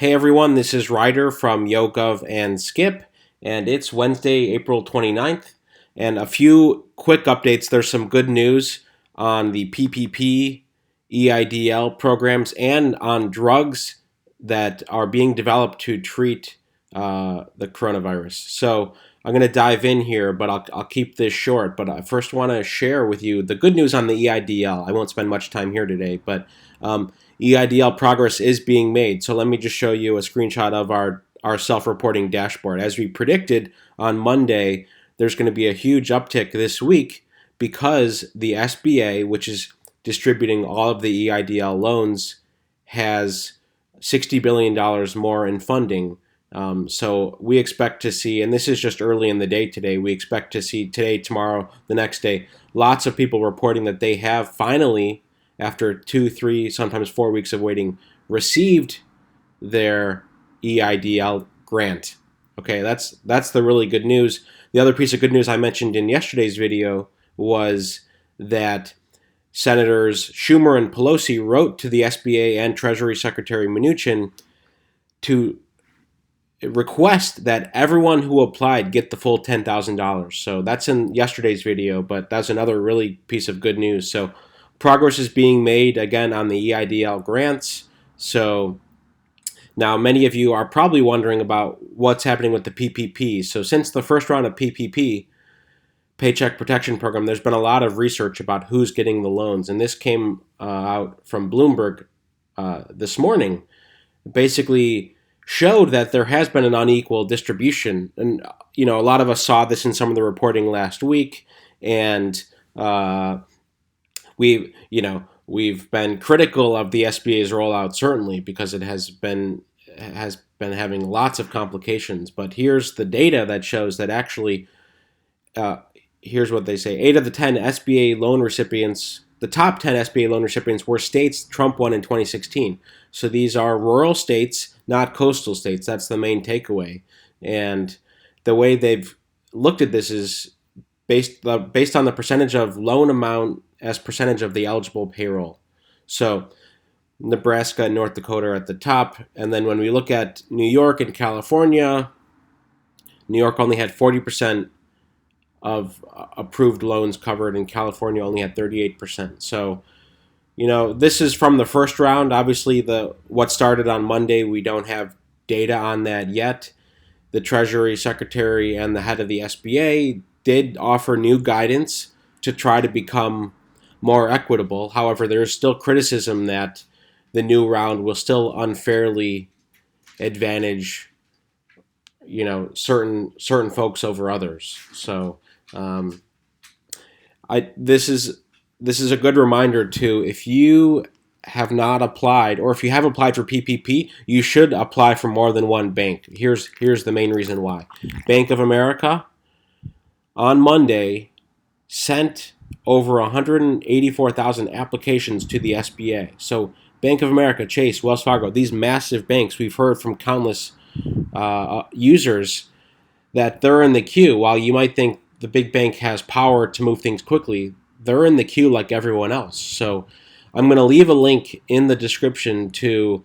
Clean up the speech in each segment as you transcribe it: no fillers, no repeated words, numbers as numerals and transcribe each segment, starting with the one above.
Hey everyone, this is Ryder from YoGov and Skip, and it's Wednesday, April 29th. And a few quick updates. There's some good news on the PPP, EIDL programs, and on drugs that are being developed to treat the coronavirus. So I'm going to dive in here, but I'll keep this short. But I first want to share with you the good news on the EIDL. I won't spend much time here today, but EIDL progress is being made. So let me just show you a screenshot of our self-reporting dashboard. As we predicted on Monday, there's going to be a huge uptick this week because the SBA, which is distributing all of the EIDL loans, has $60 billion more in funding. So we expect to see, and this is just early in the day today, we expect to see today, tomorrow, the next day, lots of people reporting that they have finally, after 2, 3, sometimes 4 weeks of waiting, received their EIDL grant. Okay, that's the really good news. The other piece of good news I mentioned in yesterday's video was that Senators Schumer and Pelosi wrote to the SBA and Treasury Secretary Mnuchin to request that everyone who applied get the full $10,000. So that's in yesterday's video, but that's another really piece of good news. So progress is being made again on the EIDL grants. So now many of you are probably wondering about what's happening with the PPP. So since the first round of PPP, Paycheck Protection Program, there's been a lot of research about who's getting the loans. And this came out from Bloomberg this morning. Basically showed that there has been an unequal distribution. And, a lot of us saw this in some of the reporting last week. And we've been critical of the SBA's rollout, certainly, because it has been having lots of complications. But here's the data that shows that actually, here's what they say. 8 of the 10 SBA loan recipients, the top 10 SBA loan recipients were states Trump won in 2016. So these are rural states, not coastal states. That's the main takeaway. And the way they've looked at this is based on the percentage of loan amount as percentage of the eligible payroll. So Nebraska and North Dakota are at the top. And then when we look at New York and California, New York only had 40% of approved loans covered, and California only had 38%. So, this is from the first round. Obviously, what started on Monday, we don't have data on that yet. The Treasury Secretary and the head of the SBA did offer new guidance to try to become more equitable. However, there is still criticism that the new round will still unfairly advantage, certain folks over others. So, this is a good reminder too. If you have not applied, or if you have applied for PPP, you should apply for more than one bank. Here's the main reason why. Bank of America on Monday sent over 184,000 applications to the SBA. So Bank of America, Chase, Wells Fargo, these massive banks, we've heard from countless users that they're in the queue. While you might think the big bank has power to move things quickly, they're in the queue like everyone else. So I'm going to leave a link in the description to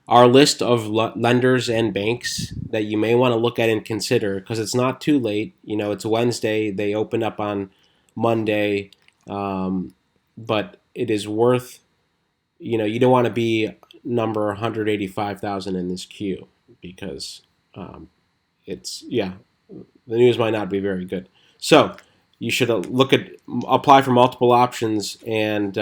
our list of lenders and banks that you may want to look at and consider, because it's not too late. It's Wednesday. They open up on Monday, but it is worth, you don't want to be number 185,000 in this queue, because the news might not be very good. So you should apply for multiple options. And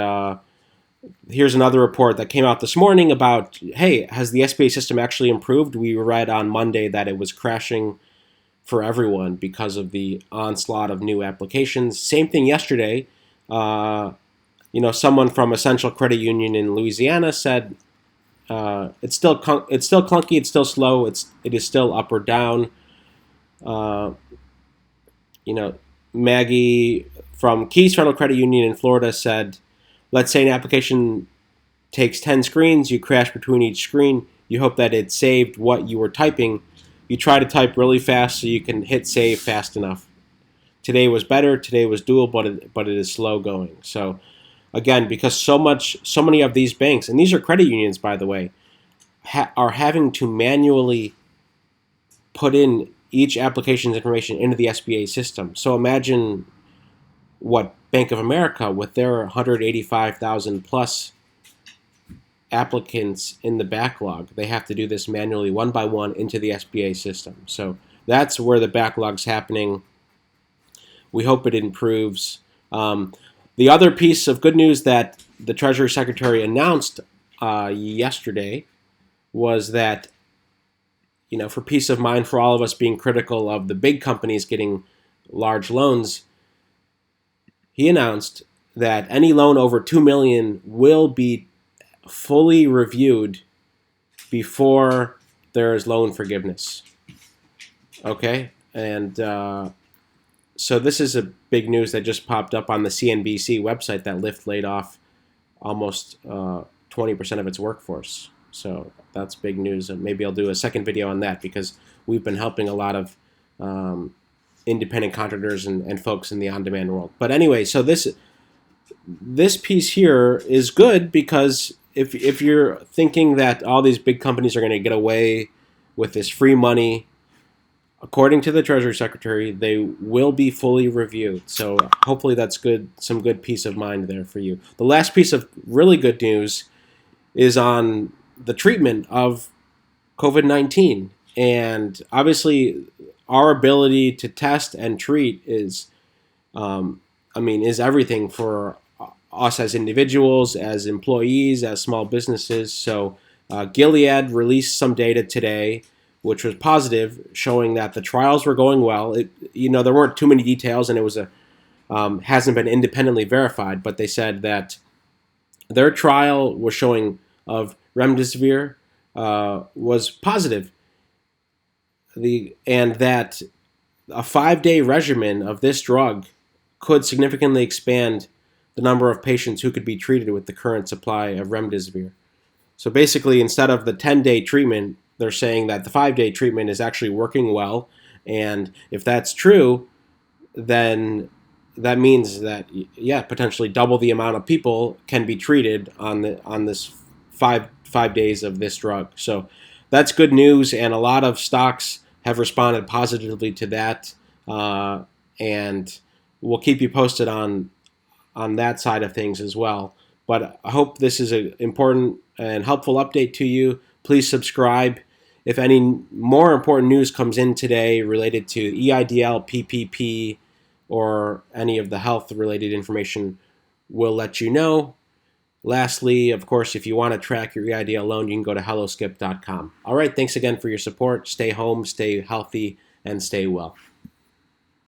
here's another report that came out this morning about, hey, has the SBA system actually improved? We read on Monday that it was crashing for everyone because of the onslaught of new applications. Same thing yesterday. Someone from Essential Credit Union in Louisiana said it's still clunky, it's still slow, it is still up or down. Maggie from Keys Federal Credit Union in Florida said, let's say an application takes 10 screens, you crash between each screen, you hope that it saved what you were typing. You try to type really fast so you can hit save fast enough. Today was better, today was doable, but it is slow going. So again, because so many of these banks, and these are credit unions, by the way, are having to manually put in each application's information into the SBA system. So imagine what Bank of America, with their 185,000 plus applicants in the backlog, they have to do this manually one by one into the SBA system. So that's where the backlog's happening. We hope it improves. The other piece of good news that the Treasury Secretary announced yesterday was that, for peace of mind for all of us being critical of the big companies getting large loans, he announced that any loan over $2 million will be fully reviewed before there is loan forgiveness. Okay? And so this is a big news that just popped up on the CNBC website that Lyft laid off almost 20% of its workforce. So that's big news. And maybe I'll do a second video on that because we've been helping a lot of independent contractors and folks in the on-demand world. But anyway, so this piece here is good because if you're thinking that all these big companies are going to get away with this free money, according to the Treasury Secretary, they will be fully reviewed. So hopefully that's good, some good peace of mind there for you. The last piece of really good news is on the treatment of COVID-19. And obviously our ability to test and treat is everything for us as individuals, as employees, as small businesses. So Gilead released some data today, which was positive, showing that the trials were going well. There weren't too many details, and it was hasn't been independently verified. But they said that their trial was showing of Remdesivir was positive, and that a 5-day regimen of this drug could significantly expand the number of patients who could be treated with the current supply of Remdesivir. So basically, instead of the 10-day treatment, they're saying that the 5-day treatment is actually working well. And if that's true, then that means that, potentially double the amount of people can be treated on this five days of this drug. So that's good news, and a lot of stocks have responded positively to that. And we'll keep you posted on that side of things as well. But I hope this is an important and helpful update to you. Please subscribe. If any more important news comes in today related to EIDL, PPP, or any of the health-related information, we'll let you know. Lastly, of course, if you want to track your EIDL loan, you can go to helloskip.com. All right, thanks again for your support. Stay home, stay healthy, and stay well.